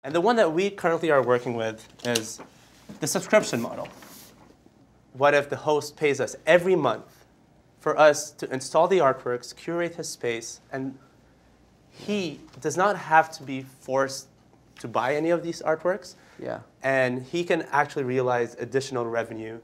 And the one that we currently are working with is the subscription model. What if the host pays us every month for us to install the artworks, curate his space, and he does not have to be forced to buy any of these artworks. Yeah. And he can actually realize additional revenue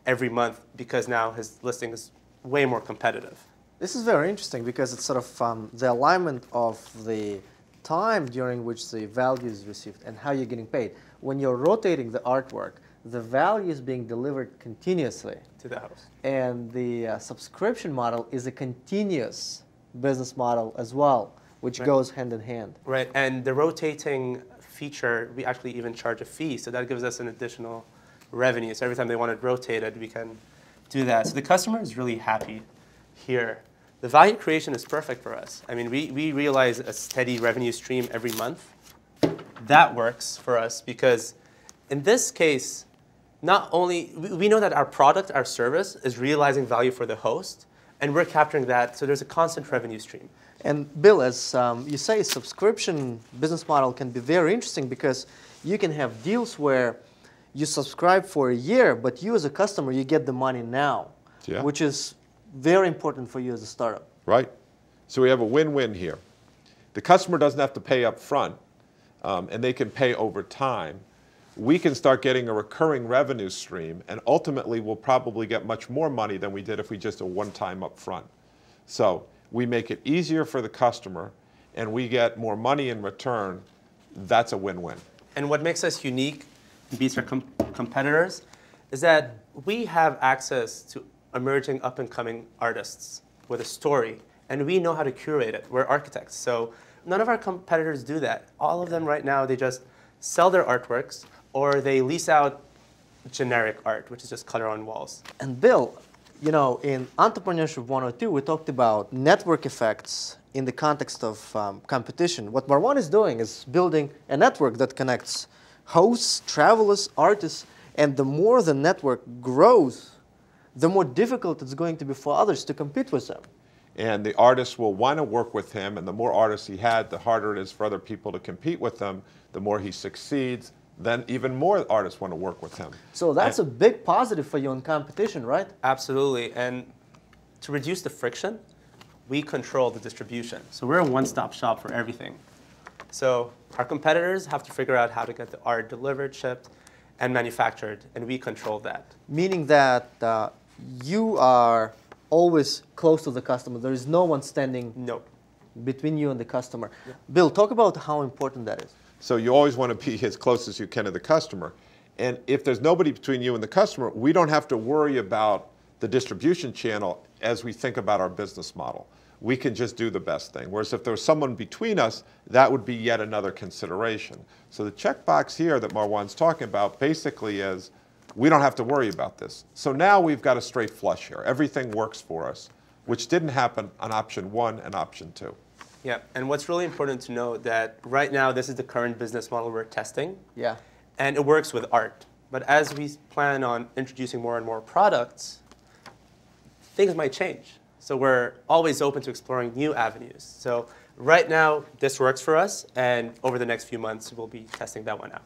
every month because now his listing is way more competitive. This is very interesting because it's sort of the alignment of the time during which the value is received and how you're getting paid. When you're rotating the artwork, the value is being delivered continuously to the host. And the subscription model is a continuous business model as well, which goes hand in hand. Right, and the rotating feature, we actually even charge a fee, so that gives us an additional revenue. So every time they want it rotated, we can do that. So the customer is really happy here. The value creation is perfect for us. I mean, we realize a steady revenue stream every month. That works for us because in this case, not only, we know that our product, our service, is realizing value for the host, and we're capturing that, so there's a constant revenue stream. And Bill, as you say, subscription business model can be very interesting because you can have deals where you subscribe for a year, but you as a customer, you get the money now, which is very important for you as a startup. Right. So we have a win-win here. The customer doesn't have to pay up front, and they can pay over time. We can start getting a recurring revenue stream, and ultimately we'll probably get much more money than we did if we just did one-time up front. So we make it easier for the customer, and we get more money in return. That's a win-win. And what makes us unique and beats our competitors is that we have access to emerging up-and-coming artists with a story, and we know how to curate it. We're architects, so none of our competitors do that. All of them right now, they just sell their artworks, or they lease out generic art, which is just color on walls. And Bill, you know, in Entrepreneurship 102, we talked about network effects in the context of competition. What Marwan is doing is building a network that connects hosts, travelers, artists, and the more the network grows, the more difficult it's going to be for others to compete with them. And the artists will want to work with him, and the more artists he had, the harder it is for other people to compete with him. The more he succeeds, then even more artists want to work with him. So that's a big positive for you in competition, right? Absolutely, and to reduce the friction, we control the distribution. So we're a one-stop shop for everything. So our competitors have to figure out how to get the art delivered, shipped, and manufactured, and we control that. Meaning that you are always close to the customer. There is no one standing between you and the customer. Yeah. Bill, talk about how important that is. So you always want to be as close as you can to the customer. And if there's nobody between you and the customer, we don't have to worry about the distribution channel as we think about our business model. We can just do the best thing. Whereas if there was someone between us, that would be yet another consideration. So the checkbox here that Marwan's talking about basically is we don't have to worry about this. So now we've got a straight flush here. Everything works for us, which didn't happen on option 1 and option 2. Yeah, and what's really important to know that right now this is the current business model we're testing. Yeah. And it works with art. But as we plan on introducing more and more products, things might change. So we're always open to exploring new avenues. So right now, this works for us, and over the next few months, we'll be testing that one out.